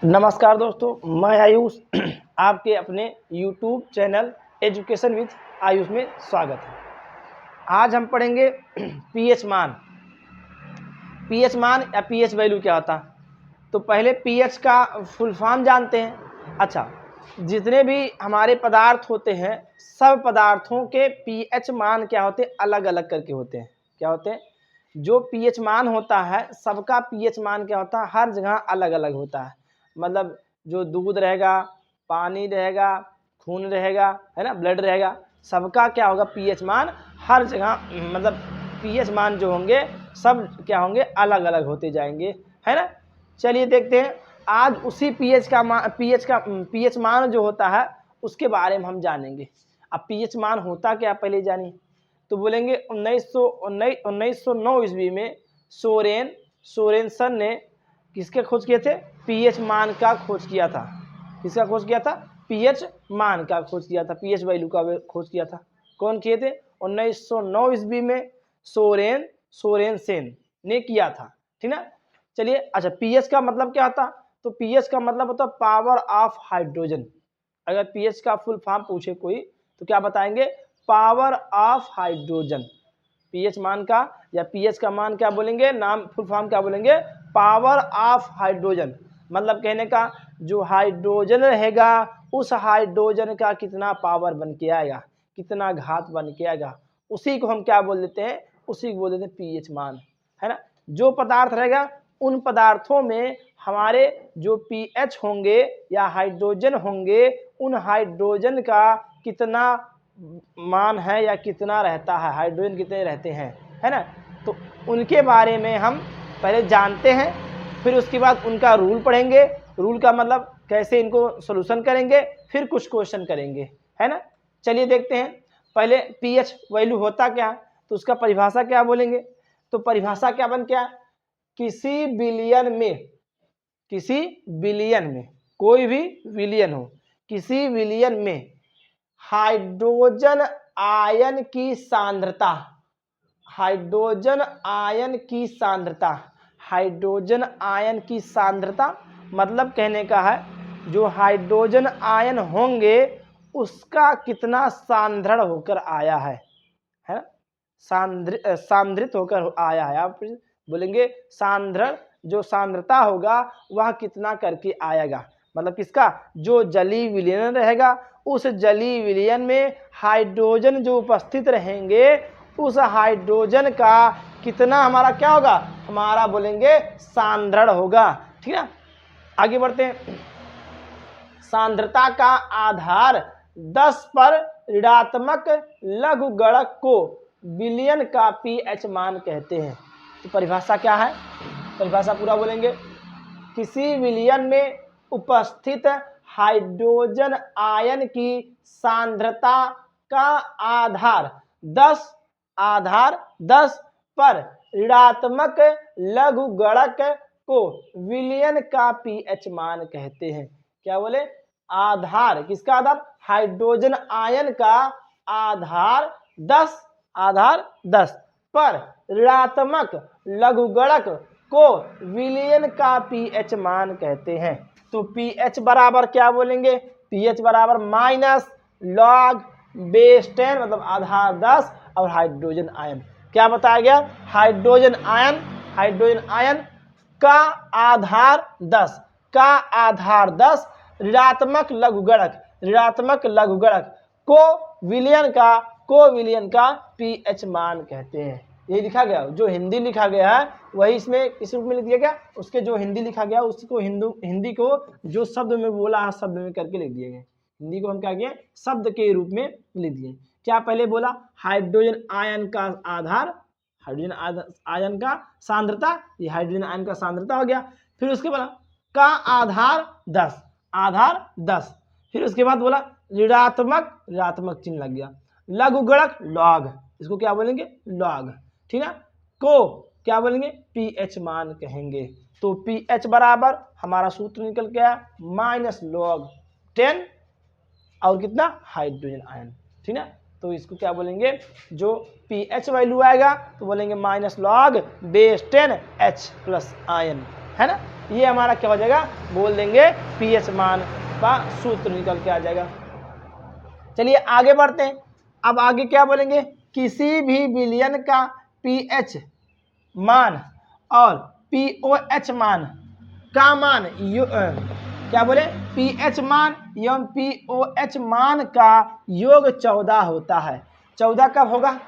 नमस्कार दोस्तों, मैं आयुष आपके अपने YouTube channel education with Ayush में स्वागत है। आज हम पढ़ेंगे पीएच मान। पीएच मान या पीएच वैल्यू क्या होता है। तो पहले पीएच का फुल फॉर्म जानते हैं। अच्छा, जितने भी हमारे पदार्थ होते हैं सब पदार्थों के पीएच मान क्या होते हैं, अलग अलग करके होते हैं। क्या होते हैं? जो पीएच मान होता है सबका पीएच मान क्या होता है, हर जगह अलग अलग होता है। मतलब जो दूध रहेगा, पानी रहेगा, खून रहेगा, है ना, ब्लड रहेगा, सबका क्या होगा पीएच मान हर जगह, मतलब पीएच मान जो होंगे सब क्या होंगे, अलग अलग होते जाएंगे, है ना। चलिए देखते हैं आज उसी पीएच मान जो होता है उसके बारे में हम जानेंगे। अब पीएच मान होता क्या पहले जानिए। तो बोलेंगे 1909 ईस्वी में सोरेनसन ने किसके खोज किए थे, पीएच मान का खोज किया था। किसका खोज किया था? पीएच मान का खोज किया था, पीएच वैल्यू का खोज किया था। कौन किए थे? 1909 ईस्वी में सोरेनसेन ने किया था, ठीक ना। चलिए, अच्छा पीएच का मतलब क्या होता? तो पीएच का मतलब होता है पावर ऑफ हाइड्रोजन। अगर पीएच का फुल फॉर्म पूछे कोई तो क्या बताएंगे? Power of hydrogen. पीएच मान का या पीएच का मान क्या बोलेंगे, नाम फुल फॉर्म क्या बोलेंगे? Power of hydrogen. मतलब कहने का जो हाइड्रोजन रहेगा उस हाइड्रोजन का कितना पावर बन के आएगा, कितना घात बन के आएगा, उसी को हम क्या बोल देते हैं? उसी को बोल देते हैं पीएच मान, है ना। जो पदार्थ रहेगा उन पदार्थों में हमारे जो पीएच होंगे या हाइड्रोजन होंगे उन हाइड्रोजन का कितना मान है या कितना रहता है, हाइड्रोजन कितने रहते हैं, है ना। तो उनके बारे में हम पहले जानते हैं, फिर उसके बाद उनका रूल पढ़ेंगे। रूल का मतलब कैसे इनको सॉल्यूशन करेंगे, फिर कुछ क्वेश्चन करेंगे, है ना। चलिए देखते हैं पहले पीएच वैल्यू होता क्या है, तो उसका परिभाषा क्या बोलेंगे। तो परिभाषा क्या बन क्या? किसी बिलियन में कोई भी विलियन हो, किसी विलियन में हाइड्रोजन आयन की सांद्रता, हाइड्रोजन आयन की सांद्रता मतलब कहने का है जो हाइड्रोजन आयन होंगे उसका कितना सांद्रण होकर आया है ना, सांद्रित होकर आया है। आप बोलेंगे सांद्रण, जो सांद्रता होगा वह कितना करके आएगा, मतलब किसका? जो जलीय विलयन रहेगा उस जलीय विलयन में हाइड्रोजन जो उपस्थित रहेंगे उस हाइड्रोजन का कितना हमारा क्या होगा, हमारा बोलेंगे सांद्रण होगा, ठीक है। आगे बढ़ते हैं। सांद्रता का आधार 10 पर ऋणात्मक लघुगणक को विलयन का पीएच मान कहते हैं। तो परिभाषा क्या है? परिभाषा पूरा बोलेंगे। किसी विलयन में उपस्थित हाइड्रोजन आयन की सांद्रता का आधार 10 पर ऋणात्मक लघुगणक को विलयन का पीएच मान कहते हैं। क्या बोले? आधार, किसका आधार? हाइड्रोजन आयन का आधार 10 पर ऋणात्मक लघुगणक को विलयन का पीएच मान कहते हैं। तो पीएच बराबर क्या बोलेंगे? पीएच बराबर -log⁻10 मतलब आधार 10 और हाइड्रोजन आयन। क्या बताया गया? हाइड्रोजन आयन का आधार 10 ऋणात्मक लघुगणक को विलयन का पीएच मान कहते हैं। ये लिखा गया, जो हिंदी लिखा गया है वही इसमें इस रूप में लिख दिया गया, उसके जो हिंदी लिखा गया उसको हिंदी को जो शब्द में बोला है शब्द में करके लिख दिए गए। हिंदी को हम क्या किए? शब्द के रूप में लिख दिए। क्या पहले बोला? हाइड्रोजन आयन का आधार, हाइड्रोजन आयन का सांद्रता, ये हाइड्रोजन आयन का सांद्रता हो गया। फिर उसके बाद का आधार 10, फिर उसके बाद बोला ऋणात्मक चिन्ह लग गया, लघुगणक लॉग, इसको क्या बोलेंगे? लॉग, ठीक है। को क्या बोलेंगे? पीएच मान कहेंगे। तो पीएच बराबर हमारा सूत्र निकल गया -log⁻10 और कितना? हाइड्रोजन आयन, ठीक है। तो इसको क्या बोलेंगे? जो पीएच वैल्यू आएगा तो बोलेंगे -log⁻10 H+ आयन, है ना। ये हमारा क्या हो जाएगा, बोल देंगे पीएच मान का सूत्र निकल के आ जाएगा। चलिए आगे बढ़ते हैं। अब आगे क्या बोलेंगे, किसी भी विलयन का पीएच मान और पीओएच मान का मान क्या बोले, पीएच मान एवं पीओएच मान का योग 14 होता है। 14 कब होगा,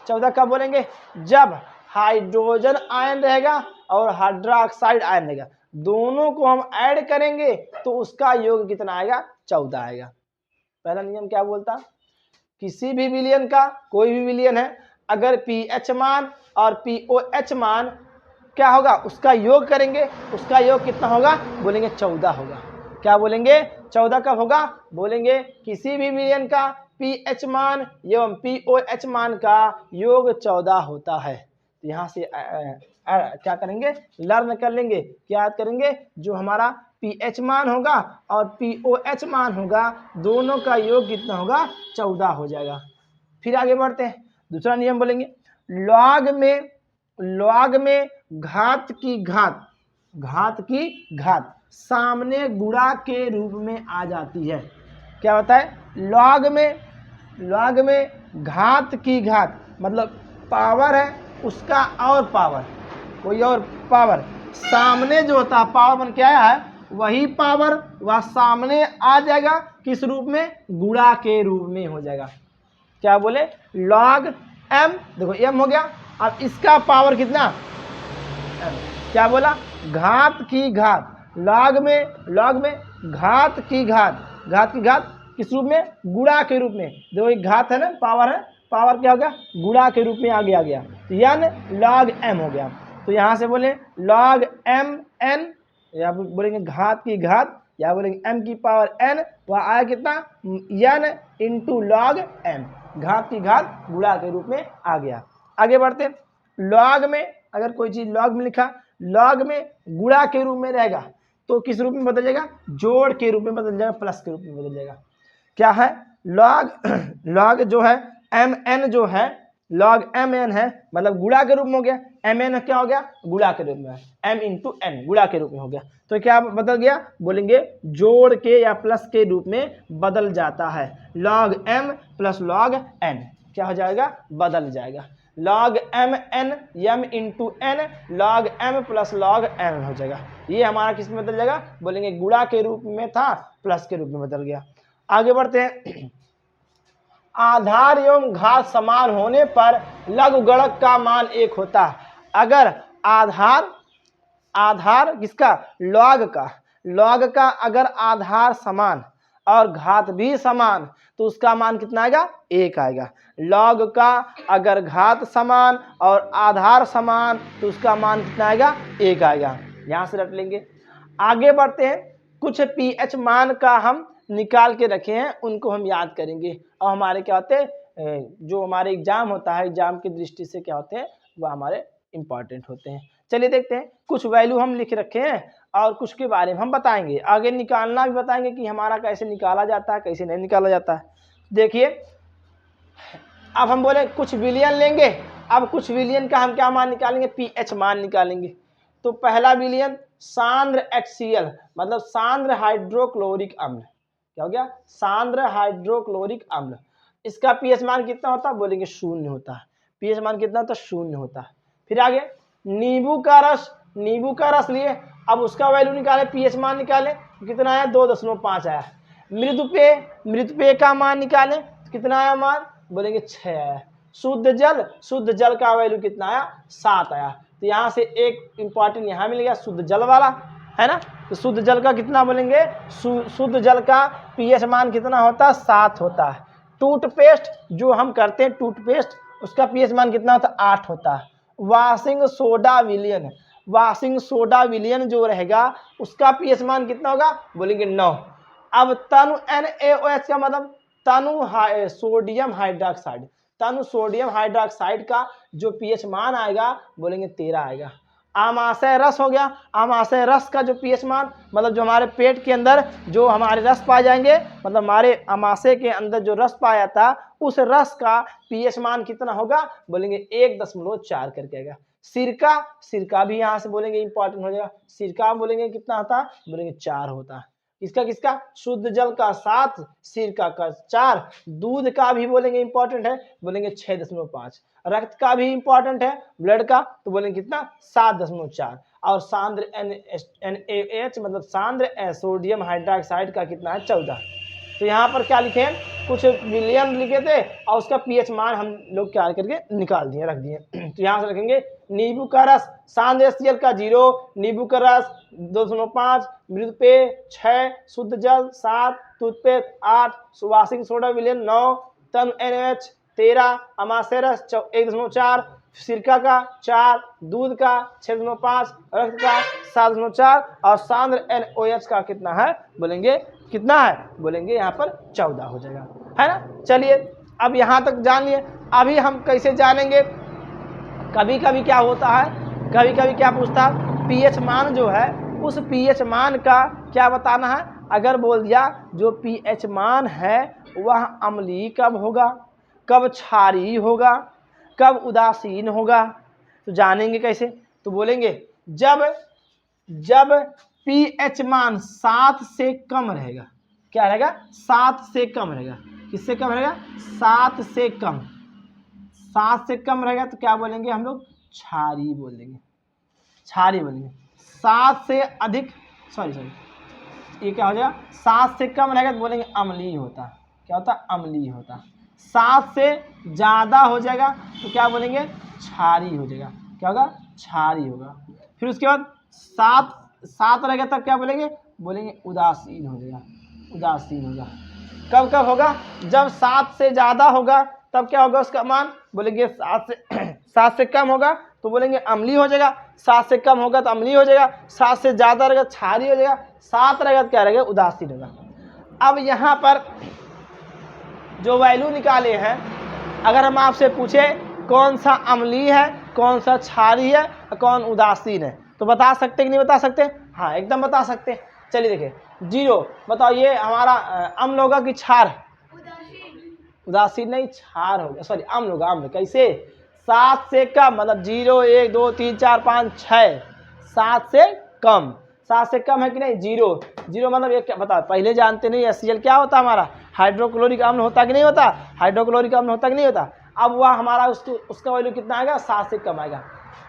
14 कब बोलेंगे, जब हाइड्रोजन आयन रहेगा और हाइड्रोक्साइड आयन रहेगा, दोनों को हम ऐड करेंगे तो उसका योग कितना आएगा, 14 आएगा। पहला नियम क्या बोलता, किसी भी विलयन का, कोई भी विलयन है, अगर पीएच मान और पीओएच मान क्या होगा, उसका योग करेंगे, उसका योग कितना होगा, बोलेंगे 14 होगा। क्या बोलेंगे, 14 कब होगा, बोलेंगे किसी भी विलयन का पीएच मान एवं पीओएच मान का योग 14 होता है। तो यहाँ से क्या करेंगे, लर्न कर लेंगे, क्या याद करेंगे, जो हमारा पीएच मान होगा और पीओएच मान होगा, दोनों का योग कितना होगा, 14 हो जाएगा। फिर आगे बढ़ते हैं, दूसरा नियम बोलेंगे, लॉग में घात की घात सामने गुणा के रूप में आ जाती है। क्या होता है, लॉग में घात की घात मतलब पावर है उसका और पावर, कोई और पावर सामने जो होता है, पावर बन के आया है, वही पावर वह सामने आ जाएगा, किस रूप में, गुणा के रूप में हो जाएगा। क्या बोले, लॉग एम, देखो एम हो गया, अब इसका पावर कितना, क्या बोला, घात की घात, लॉग में घात की घात किस रूप में, गुणा के रूप में। देखो एक घात है ना, पावर है, पावर क्या हो गया, गुणा के रूप में आगे आ गया, यानी लॉग एम हो गया। तो यहाँ से बोले लॉग एम एन, या बोलेंगे घात की घात, या बोलेंगे एम की पावर एन, वह आया कितना, एन इंटू लॉग एम, घात की घात गुणा के रूप में आ गया। आगे बढ़ते, लॉग में अगर कोई चीज लॉग में लिखा, लॉग में गुणा के रूप में रहेगा तो किस रूप में बदल जाएगा, जोड़ के रूप में बदल जाएगा, प्लस के रूप में बदल जाएगा। क्या है, लॉग जो है एम एन जो है, लॉग एम एन है, मतलब गुणा के रूप में हो गया, एम एन क्या हो गया, गुणा के रूप में, एम इंटू एन गुणा के रूप में हो गया। तो क्या बदल गया, बोलेंगे जोड़ के या प्लस के रूप में बदल जाता है, log m plus log n क्या हो जाएगा, बदल जाएगा, log m n m into n log m plus log n हो जाएगा। ये हमारा किस में बदल जाएगा, बोलेंगे गुणा के रूप में था, प्लस के रूप में बदल गया। आगे बढ़ते हैं, आधार एवं घात समान होने पर लघुगणक का मान 1 होता है। अगर आधार किसका, लॉग का अगर आधार समान और घात भी समान तो उसका मान कितना आएगा, 1 आएगा। लॉग का अगर घात समान और आधार समान तो उसका मान कितना आएगा, 1 आएगा। यहां से रट लेंगे। आगे बढ़ते हैं, कुछ पीएच मान का हम निकाल के रखे हैं, उनको हम याद करेंगे और हमारे क्या होते हैं, जो हमारे एग्जाम होता है, एग्जाम की दृष्टि से क्या होते हैं, वह हमारे इंपॉर्टेंट होते हैं। चलिए देखते हैं, कुछ वैल्यू हम लिख रखे हैं और कुछ के बारे में हम बताएंगे, आगे निकालना भी बताएंगे कि हमारा कैसे निकाला जाता है, कैसे नहीं निकाला जाता है। देखिए अब हम बोले कुछ विलयन लेंगे, अब कुछ विलयन का हम क्या मान निकालेंगे, पीएच मान निकालेंगे। तो पहला विलयन सांद्र HCl मतलब सांद्र हाइड्रोक्लोरिक अम्ल, क्या हो गया, सांद्र हाइड्रोक्लोरिक अम्ल, इसका पीएच मान कितना होता है, बोलेंगे 0 होता है, पीएच मान कितना होता है, 0 होता है। फिर आगे नींबू का रस लिए, अब उसका वैल्यू निकाले, पीएच मान निकाले, कितना आया, 2.5 आया। मृतपेय का मान निकाले, कितना आया मान, बोलेंगे 6 आया। शुद्ध जल का वैल्यू कितना आया, 7 आया। तो यहाँ से एक इंपॉर्टेंट यहाँ मिल गया, शुद्ध जल वाला है ना। तो शुद्ध जल का कितना बोलेंगे, शुद्ध जल का पीएच मान कितना होता है, 7 होता है। टूथपेस्ट जो हम करते हैं, टूथपेस्ट, उसका पीएच मान कितना होता है, 8 होता है। वाशिंग सोडा विलियन जो रहेगा उसका पीएच मान कितना होगा, बोलेंगे 9। अब तनु NaOH का मतलब सोडियम हाइड्रोक्साइड का जो पीएच मान आएगा, बोलेंगे 13 आएगा। आमाशय रस हो गया, आमाशय रस का जो पीएच मान मतलब जो हमारे पेट के अंदर जो हमारे रस पाए जाएंगे, मतलब हमारे आमाशय के अंदर जो रस पाया था, उस रस का पीएच मान कितना होगा, बोलेंगे 1.4 करके आएगा। सिरका, सिरका भी यहाँ से बोलेंगे इंपॉर्टेंट हो जाएगा। सिरका बोलेंगे कितना होता, बोलेंगे 4 होता। किसका किसका, शुद्ध जल का 7, सिरका का 4, दूध का भी बोलेंगे इंपॉर्टेंट है, बोलेंगे 6.5, रक्त का भी इंपॉर्टेंट है, ब्लड का, तो बोलेंगे कितना 7.4, और सांद्र NaH मतलब सांद्र सोडियम हाइड्रोक्साइड का कितना है 14। तो यहाँ पर क्या लिखे हैं, कुछ विलियन लिखे थे और उसका पीएच मान हम लोग क्या करके निकाल दिए, रख दिए। तो यहाँ से रखेंगे नींबू का रस, सांद्र HCl का 0, नींबू का रस 2.5, मृत पेय 6, शुद्ध जल 7, टूथपेस्ट 8, सुवासिक सोडा विलियन 9, तन NaOH 13, अमाशय रस 1.4, सिरका का 4, दूध का 6.5, रक्त का 7.4 और सांद्र NaOH का कितना है, बोलेंगे कितना है, बोलेंगे यहाँ पर 14 हो जाएगा, है ना। चलिए अब यहाँ तक जान लिए। अभी हम कैसे जानेंगे, कभी कभी क्या होता है, कभी कभी क्या पूछता है, पीएच मान जो है उस पीएच मान का क्या बताना है। अगर बोल दिया जो पीएच मान है वह अम्लीय कब होगा, कब क्षारीय होगा, कब उदासीन होगा, तो जानेंगे कैसे। तो बोलेंगे जब पीएच मान 7 से कम रहेगा, क्या रहेगा, 7 से कम रहेगा, किससे कम रहेगा, 7 से कम, 7 से कम रहेगा तो क्या बोलेंगे हम लोग, क्षारीय बोलेंगे, क्षारीय बोलेंगे। 7 से अधिक ये क्या हो जाएगा, 7 से कम रहेगा तो बोलेंगे अम्लीय होता, क्या होता, अम्लीय होता। 7 से ज़्यादा हो जाएगा तो क्या बोलेंगे, क्षारीय हो जाएगा, क्या होगा, क्षारीय होगा। फिर उसके बाद 7 रहेगा तब क्या बोलेंगे, बोलेंगे उदासीन हो जाएगा, उदासीन होगा। कब कब होगा, जब 7 से ज़्यादा होगा तब क्या होगा उसका मान, बोलेंगे 7 से कम होगा तो बोलेंगे अम्लीय हो जाएगा, 7 से कम होगा तो अम्लीय हो जाएगा, 7 से ज़्यादा रहेगा क्षारीय हो जाएगा, 7 रहेगा तो क्या रहेगा, उदासीन होगा। अब यहाँ पर जो वैल्यू निकाले हैं, अगर हम आपसे पूछे कौन सा अम्लीय है, कौन सा क्षारीय है, कौन उदासीन है, तो बता सकते कि नहीं बता सकते, हाँ एकदम बता सकते। चलिए देखिए 0 बताओ, ये हमारा अम्ल होगा कि क्षार, उदासीन नहीं, क्षार होगा, सॉरी अम्ल होगा, अम्ल। कैसे, 7 से कम मतलब 0 1 2 3 4 5 6, 7 से कम, 7 से कम है कि नहीं, 0 मतलब ये क्या बता, पहले जानते नहीं HCl क्या होता हमारा, हाइड्रोक्लोरिक अम्ल होता कि नहीं होता, हाइड्रोक्लोरिक अम्ल होता कि नहीं होता। अब वह हमारा उसका वैल्यू कितना आएगा, 7 से कम आएगा।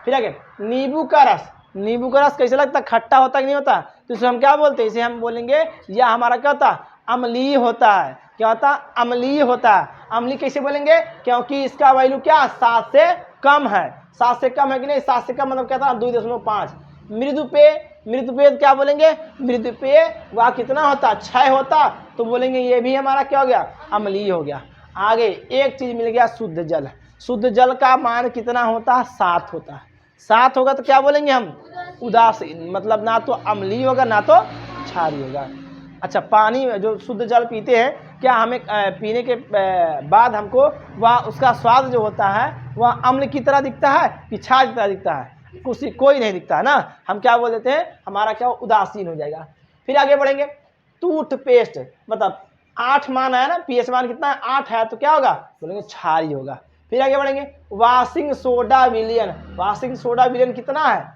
फिर आगे नींबू का रस, नींबू का रस कैसे लगता, खट्टा होता कि नहीं होता, तो इसे हम क्या बोलते हैं, इसे हम बोलेंगे यह हमारा क्या होता, अम्लीय होता है, क्या होता, अम्लीय होता है। अम्लीय कैसे बोलेंगे, क्योंकि इसका वैल्यू क्या 7 से कम है, 7 से कम है कि नहीं, 7 से कम मतलब क्या था 2.5। मृदुपेय, मृदुपेय क्या बोलेंगे, मृदुपेय वह कितना होता, 6 होता, तो बोलेंगे ये भी हमारा क्या हो गया, अम्लीय हो गया। आगे एक चीज मिल गया, शुद्ध जल, शुद्ध जल का मान कितना होता है, 7 होता है, 7 होगा तो क्या बोलेंगे हम, उदासीन, मतलब ना तो अम्लीय होगा ना तो क्षारीय होगा। अच्छा, पानी जो शुद्ध जल पीते हैं, क्या हमें पीने के बाद हमको वह उसका स्वाद जो होता है वह अम्ल की तरह दिखता है कि क्षार की तरह दिखता है, कोई नहीं दिखता है ना, हम क्या बोल देते हैं, हमारा क्या उदासीन हो जाएगा। फिर आगे बढ़ेंगे, टूथपेस्ट मतलब 8 मान है ना, पीएच मान कितना है, 8 है, तो क्या होगा, बोलेंगे क्षारीय होगा। फिर आगे बढ़ेंगे, वॉशिंग सोडा विलियन, वॉशिंग सोडा विलियन कितना है,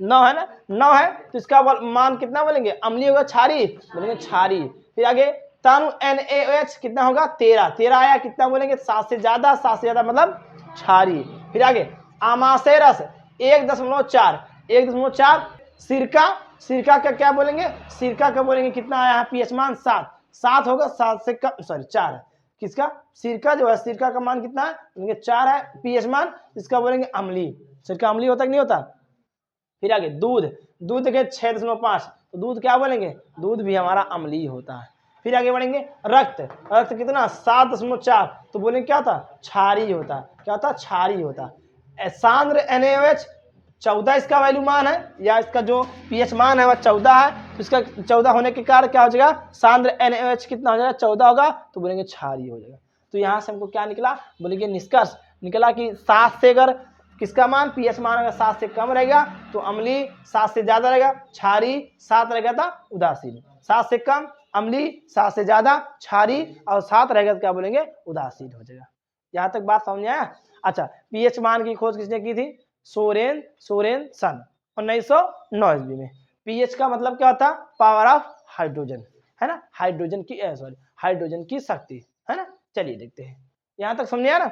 9 है ना, 9 है, तो इसका मान कितना बोलेंगे, अम्लीय होगा, क्षारीय, बोलेंगे क्षारीय। फिर आगे तनु NaOH कितना होगा, 13 आया, कितना बोलेंगे, 7 से ज़्यादा, 7 से ज़्यादा मतलब क्षारीय। फिर आगे अमाशय रस 1.4, सिरका, सिरका का क्या बोलेंगे, सिरका का बोलेंगे कितना आया है, पीएच मान 7 होगा, 7 से कम, सॉरी 4 है, किसका, सिरका जो है, सिरका का मान कितना है, बोलेंगे 4 है पीएच मान, इसका बोलेंगे अम्लीय, सिरका अम्लीय होता कि नहीं होता। फिर आगे दूध, दूध देखें 6.5, तो दूध क्या बोलेंगे, दूध भी हमारा अम्लीय होता है। फिर आगे बढ़ेंगे, रक्त, रक्त कितना 7.4, तो बोलेंगे क्या होता, क्षारीय होता, क्या होता, क्षारीय होता। सांद्र NaOH 14 इसका वैल्यू मान है, या इसका जो पीएच मान है वह 14 है, तो इसका 14 होने के कारण क्या हो जाएगा, सांद्र NaOH कितना हो जाएगा, 14 होगा, तो बोलेंगे क्षारीय हो जाएगा। तो यहाँ से हमको क्या निकला, बोलेंगे निष्कर्ष निकला कि 7 से अगर किसका मान, पीएच मान अगर 7 से कम रहेगा तो अम्लीय, 7 से ज़्यादा रहेगा क्षारीय, 7 रहेगा था उदासीन, 7 से कम अम्लीय, 7 से ज़्यादा क्षारीय, और 7 रहेगा तो क्या बोलेंगे, उदासीन हो जाएगा। यहाँ तक बात समझ आया। अच्छा, पीएच मान की खोज किसने की थी, सोरेन सोरेन सन 1909 ईस्वी में। पीएच का मतलब क्या होता? पावर ऑफ हाइड्रोजन, है ना, हाइड्रोजन की शक्ति, है ना। चलिए देखते हैं, यहां तक समझे ना।